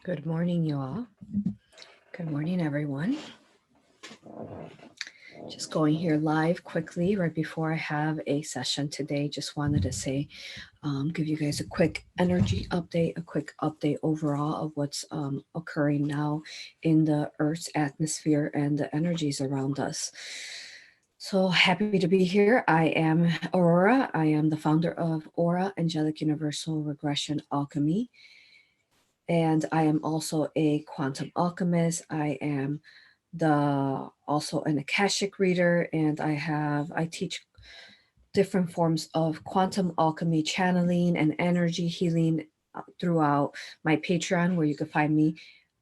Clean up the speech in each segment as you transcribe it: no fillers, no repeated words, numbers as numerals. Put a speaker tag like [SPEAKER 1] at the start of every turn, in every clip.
[SPEAKER 1] Good morning, you all. Good morning, everyone. Just going here live quickly right before I have a session today. Just wanted to say, give you guys a quick energy update, a quick update overall of what's occurring now in the Earth's atmosphere and the energies around us. So happy to be here. I am Aurora. I am the founder of Aura Angelic Universal Regression Alchemy. And I am also a quantum alchemist. I am the also an akashic reader, and I teach different forms of quantum alchemy channeling and energy healing throughout my Patreon, where you can find me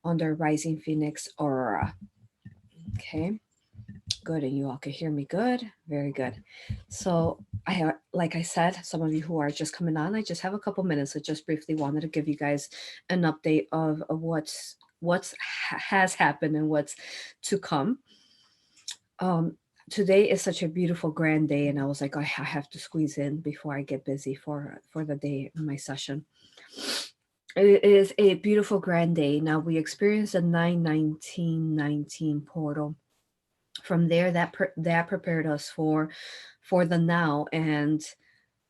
[SPEAKER 1] under Rising Phoenix Aurora. Okay, good, and you all can hear me good. Very good. So I have, like I said, some of you who are just coming on, I just have a couple minutes. I just briefly wanted to give you guys an update of what's has happened and what's to come. Um, Today is such a beautiful grand day, and I was like, I have to squeeze in before I get busy for the day in my session. It is a beautiful grand day. Now we experienced a 9-19-19 portal. From there, that prepared us for the now and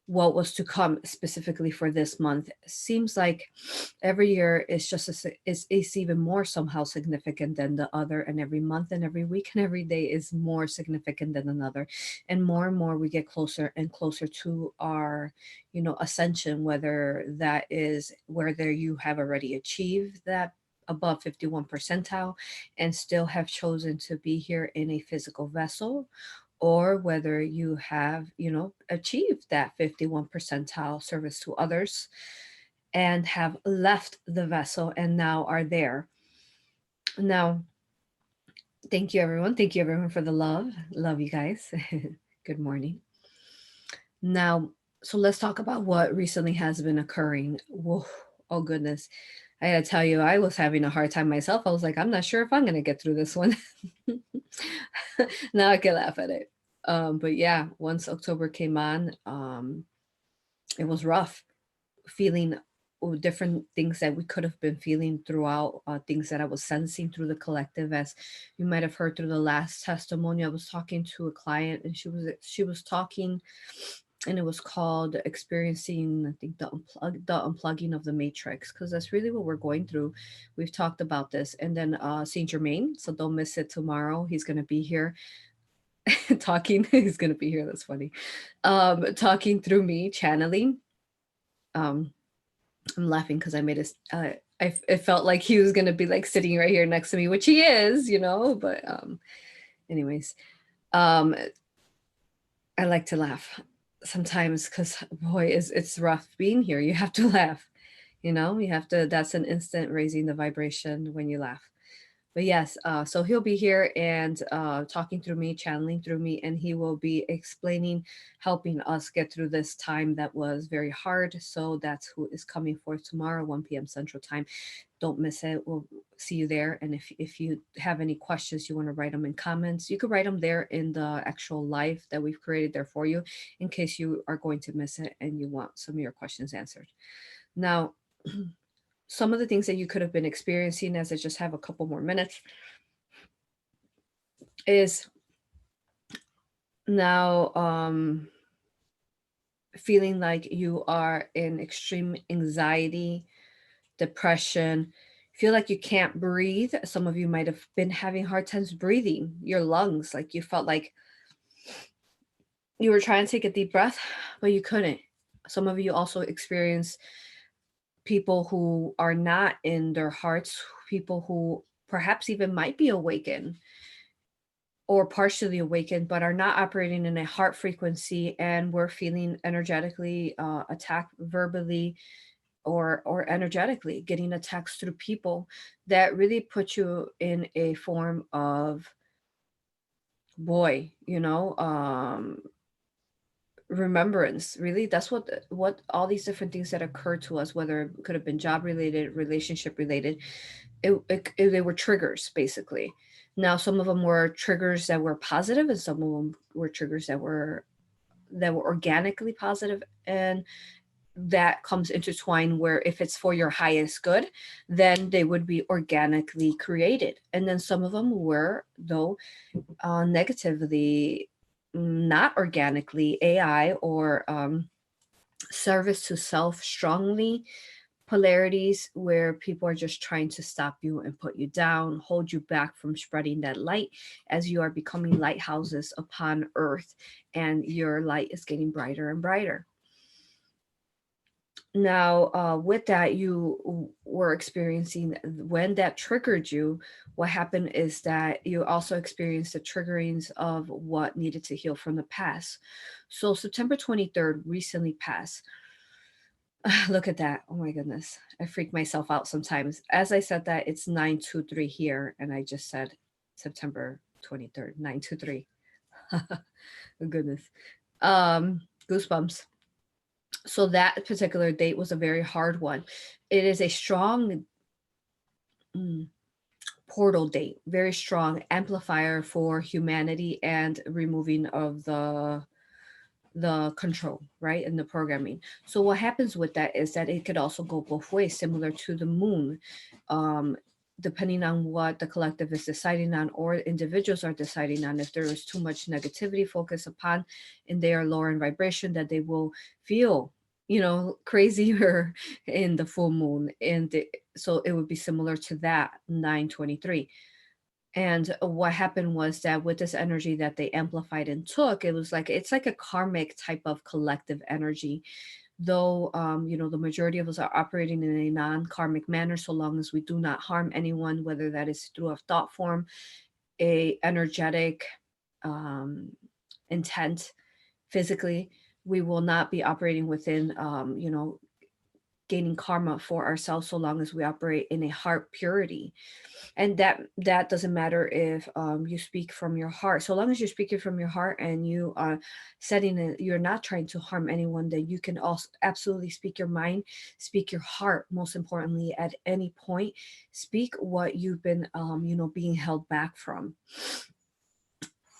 [SPEAKER 1] what was to come specifically for this month. Seems like every year is just is even more somehow significant than the other, and every month and every week and every day is more significant than another, and more we get closer and closer to our ascension, whether that is whether you have already achieved that above 51 percentile and still have chosen to be here in a physical vessel, or whether you have, achieved that 51 percentile service to others and have left the vessel and now are there. Now, thank you, everyone. Thank you, everyone, for the love. Love you guys. Good morning. Now, so let's talk about what recently has been occurring. Whoa, oh, goodness. I gotta tell you, I was having a hard time myself. I was like, I'm not sure if I'm gonna get through this one. Now I can laugh at it. But yeah, once October came on, it was rough feeling different things that we could have been feeling throughout, things that I was sensing through the collective. As you might have heard through the last testimony, I was talking to a client, and she was talking, and it was called experiencing, I think, the unplugging of the matrix, because that's really what we're going through. We've talked about this. And then Saint Germain, so don't miss it tomorrow. He's going to be here talking. He's going to be here. That's funny. Talking through me, channeling. um I'm laughing because I made it felt like he was gonna be like sitting right here next to me, which he is, but anyways, um I like to laugh sometimes because boy, it's rough being here. You have to laugh, you have to. That's an instant raising the vibration when you laugh. But yes, so he'll be here and talking through me, channeling through me, and he will be explaining, helping us get through this time that was very hard. So that's who is coming forth tomorrow, 1 p.m. Central Time. Don't miss it. We'll see you there. And if you have any questions, you want to write them in comments, you could write them there in the actual live that we've created there for you, in case you are going to miss it and you want some of your questions answered. Now, some of the things that you could have been experiencing, as I just have a couple more minutes, is now feeling like you are in extreme anxiety, depression, feel like you can't breathe. Some of you might have been having hard times breathing, your lungs, like you felt like you were trying to take a deep breath, but you couldn't. Some of you also experience people who are not in their hearts, people who perhaps even might be awakened or partially awakened, but are not operating in a heart frequency, and we're feeling energetically attacked verbally or energetically, getting attacks through people that really put you in a form of, boy, remembrance. Really, that's what all these different things that occurred to us, whether it could have been job related, relationship related, they were triggers basically. Now, some of them were triggers that were positive, and some of them were triggers that were organically positive, and that comes intertwined, where if it's for your highest good, then they would be organically created. And then some of them were, though, negatively, not organically, AI or service to self, strongly polarities, where people are just trying to stop you and put you down, hold you back from spreading that light, as you are becoming lighthouses upon earth, and your light is getting brighter and brighter. Now, with that, you were experiencing, when that triggered you, what happened is that you also experienced the triggerings of what needed to heal from the past. So September 23rd recently passed. Look at that. Oh my goodness. I freak myself out sometimes. As I said that, it's 923 here, and I just said September 23rd, 923. Oh goodness. Goosebumps. So that particular date was a very hard one. It is a strong mm, portal date, very strong amplifier for humanity and removing of the control, right, and the programming. So what happens with that is that it could also go both ways, similar to the moon. um, Depending on what the collective is deciding on, or individuals are deciding on, if there is too much negativity focused upon and they are lower in vibration, that they will feel, crazier in the full moon. So it would be similar to that 923. And what happened was that with this energy that they amplified and took, it was like, it's like a karmic type of collective energy. Though, the majority of us are operating in a non-karmic manner, so long as we do not harm anyone, whether that is through a thought form, a energetic um, intent, physically, we will not be operating within, gaining karma for ourselves, so long as we operate in a heart purity. And that doesn't matter if you speak from your heart, so long as you're speaking from your heart and you are setting it, you're not trying to harm anyone, then you can also absolutely speak your mind, speak your heart, most importantly, at any point. Speak what you've been being held back from.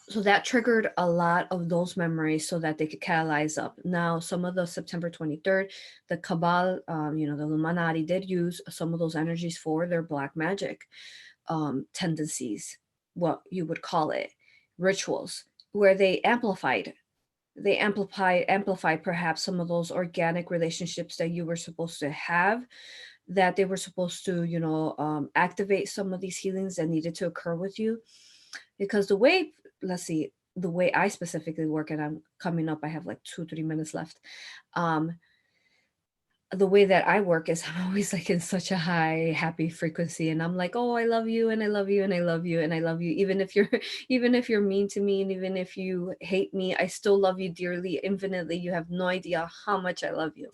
[SPEAKER 1] So that triggered a lot of those memories, so that they could catalyze up. Now, some of the September 23rd, the Cabal, the Illuminati did use some of those energies for their black magic tendencies, what you would call it, rituals, where they amplified perhaps some of those organic relationships that you were supposed to have, that they were supposed to, activate some of these healings that needed to occur with you. Because the way, let's see, the way I specifically work, and I'm coming up, I have like 2-3 minutes left. um the way that I work is, I'm always like in such a high happy frequency, and I'm like, oh, I love you, and I love you, and I love you, and I love you, even if you're even if you're mean to me, and even if you hate me, I still love you dearly, infinitely. You have no idea how much I love you.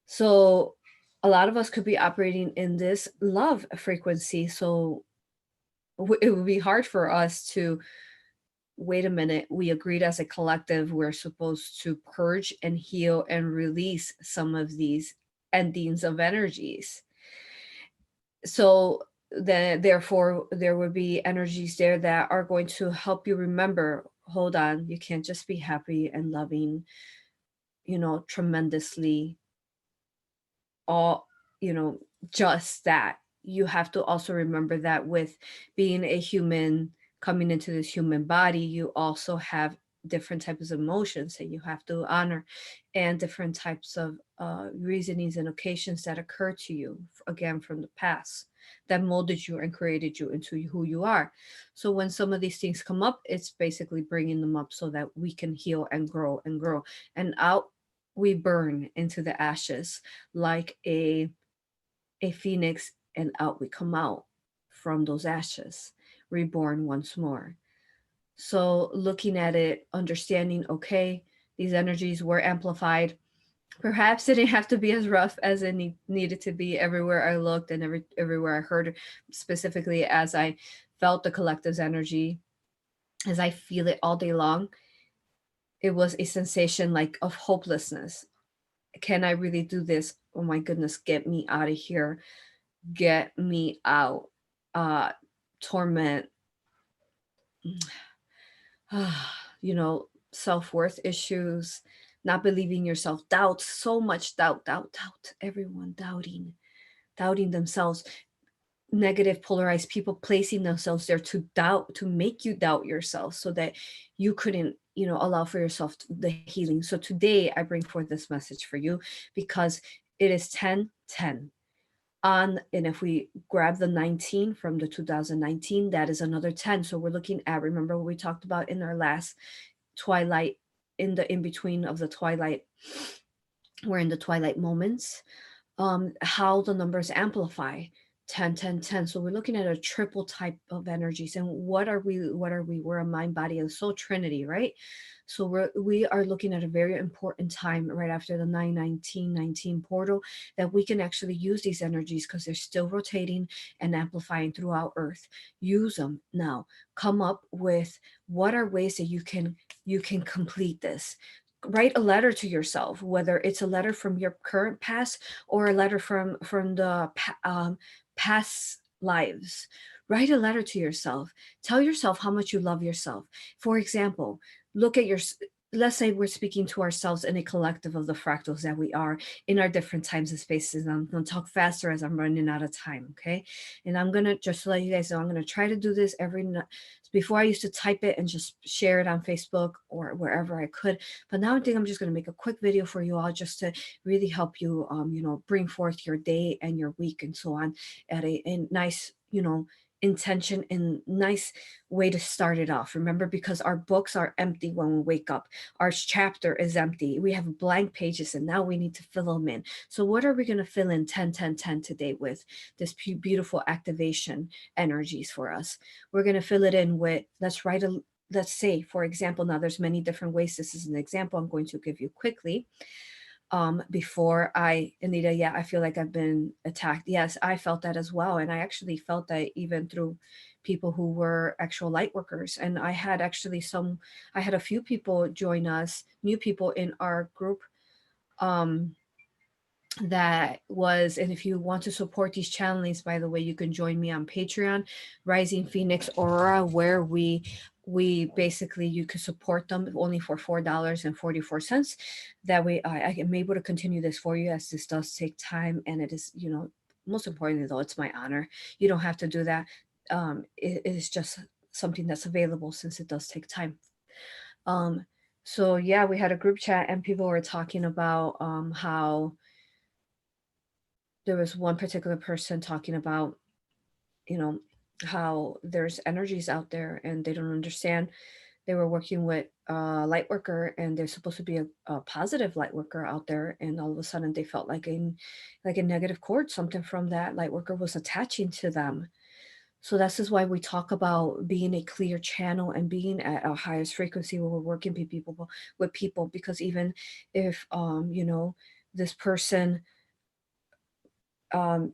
[SPEAKER 1] So a lot of us could be operating in this love frequency. So it would be hard for us to, wait a minute, we agreed as a collective we're supposed to purge and heal and release some of these endings of energies. So then, therefore, there would be energies there that are going to help you remember, hold on, you can't just be happy and loving, tremendously, all, you know, just that. You have to also remember that with being a human, coming into this human body, you also have different types of emotions that you have to honor, and different types of reasonings and occasions that occur to you, again, from the past, that molded you and created you into who you are. So when some of these things come up, it's basically bringing them up so that we can heal and grow and grow. And out we burn into the ashes, like a phoenix, and out we come out from those ashes, reborn once more. So looking at it, understanding, okay, these energies were amplified. Perhaps it didn't have to be as rough as it needed to be everywhere I looked, and everywhere I heard, specifically as I felt the collective's energy, as I feel it all day long. It was a sensation like of hopelessness. Can I really do this? Oh my goodness, get me out of here. Get me out. Torment, self-worth issues, not believing yourself, doubt, so much doubt, everyone doubting themselves, negative polarized people placing themselves there to doubt, to make you doubt yourself so that you couldn't, allow for yourself the healing. So today I bring forth this message for you because it is 10:10 on, and if we grab the 19 from the 2019, that is another 10. So we're looking at, remember what we talked about in our last twilight, in the in between of the twilight, we're in the twilight moments, how the numbers amplify 10, 10, 10. So we're looking at a triple type of energies. And what are we? We're a mind, body, and soul trinity, right? So we are looking at a very important time right after the 91919 portal, that we can actually use these energies because they're still rotating and amplifying throughout Earth. Use them now. Come up with what are ways that you can complete this. Write a letter to yourself, whether it's a letter from your current past or a letter from the past lives. Write a letter to yourself. Tell yourself how much you love yourself. For example, look at your, let's say we're speaking to ourselves in a collective of the fractals that we are in our different times and spaces. And I'm going to talk faster as I'm running out of time, okay? And I'm going to, just to let you guys know, I'm going to try to do this every night. Before I used to type it and just share it on Facebook or wherever I could, but now I think I'm just going to make a quick video for you all, just to really help you, bring forth your day and your week and so on at a nice, intention and nice way to start it off. Remember, because our books are empty when we wake up, our chapter is empty, we have blank pages, and now we need to fill them in. So what are we going to fill in 10 10 10 today with? This beautiful activation energies for us. We're going to fill it in with, let's say, for example, now there's many different ways. This is an example I'm going to give you quickly. Before Anita, yeah, I feel like I've been attacked. Yes, I felt that as well. And I actually felt that even through people who were actual light workers. And I had a few people join us, new people in our group. That was, and if you want to support these channelings, by the way, you can join me on Patreon, Rising Phoenix Aurora, where we basically, you can support them only for $4.44. That way I am able to continue this for you, as this does take time, and it is, most importantly though, it's my honor. You don't have to do that. It is just something that's available, since it does take time. So yeah, we had a group chat and people were talking about how there was one particular person talking about, you know, how there's energies out there and they don't understand. They were working with a light worker, and they're supposed to be a positive light worker out there, and all of a sudden they felt like a negative cord, something from that light worker was attaching to them. So this is why we talk about being a clear channel and being at our highest frequency when we're working with people, because even if this person um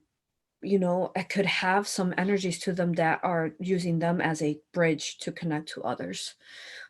[SPEAKER 1] it could have some energies to them that are using them as a bridge to connect to others.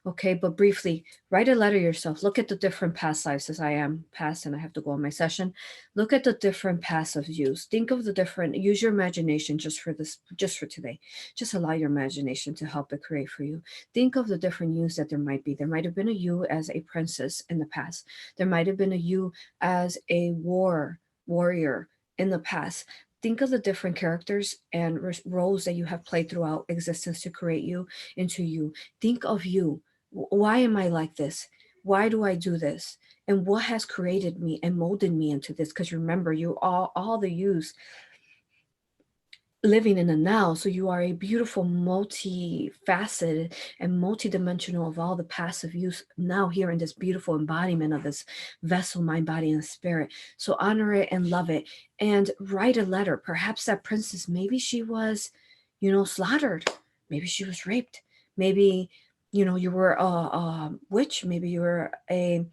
[SPEAKER 1] Okay, but briefly, write a letter yourself. Look at the different past lives, as I am past and I have to go on my session. Look at the different paths of use. Think of the different, use your imagination just for today. Just allow your imagination to help it create for you. Think of the different yous that there might be. There might have been a you as a princess in the past. There might have been a you as a warrior in the past. Think of the different characters and roles that you have played throughout existence to create you into you. Think of you. Why am I like this? Why do I do this? And what has created me and molded me into this? Because remember, you are all the yous living in the now. So you are a beautiful, multifaceted and multidimensional of all the passive use now here in this beautiful embodiment of this vessel, mind, body, and spirit. So honor it and love it, and write a letter. Perhaps that princess, maybe she was, slaughtered. Maybe she was raped. Maybe, you were a witch. Maybe you were a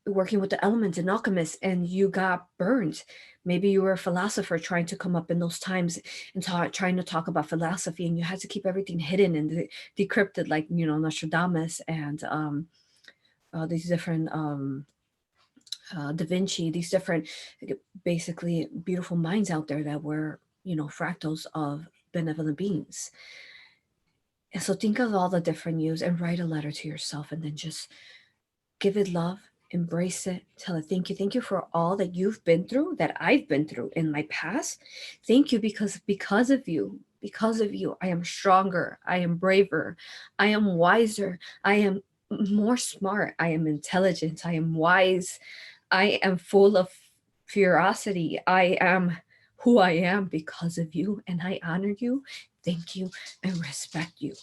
[SPEAKER 1] working with the elements and alchemist and you got burned. Maybe you were a philosopher trying to come up in those times and trying to talk about philosophy, and you had to keep everything hidden and decrypted, like Nostradamus and these different Da Vinci, these different basically beautiful minds out there that were fractals of benevolent beings. And so think of all the different yous and write a letter to yourself, and then just give it love, embrace it, tell it thank you. Thank you for all that you've been through, that I've been through in my past. Thank you because of you, I am stronger, I am braver, I am wiser, I am more smart, I am intelligent, I am wise, I am full of curiosity. I am who I am because of you, and I honor you, thank you, and respect you.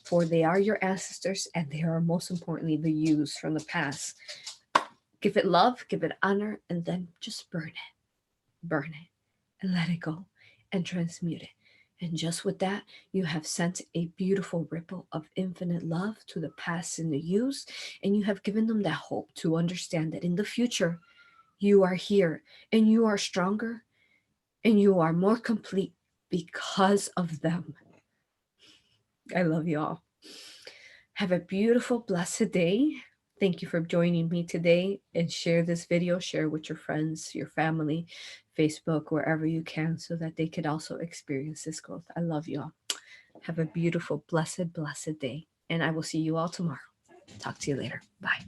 [SPEAKER 1] For they are your ancestors, and they are most importantly the yous from the past. Give it love, give it honor, and then just burn it, and let it go, and transmute it. And just with that, you have sent a beautiful ripple of infinite love to the past and the yous, and you have given them that hope to understand that in the future, you are here, and you are stronger, and you are more complete because of them. I love you all. Have a beautiful, blessed day. Thank you for joining me today, and share this video, share with your friends, your family, Facebook, wherever you can, so that they could also experience this growth. I love you all. Have a beautiful, blessed, blessed day. And I will see you all tomorrow. Talk to you later. Bye.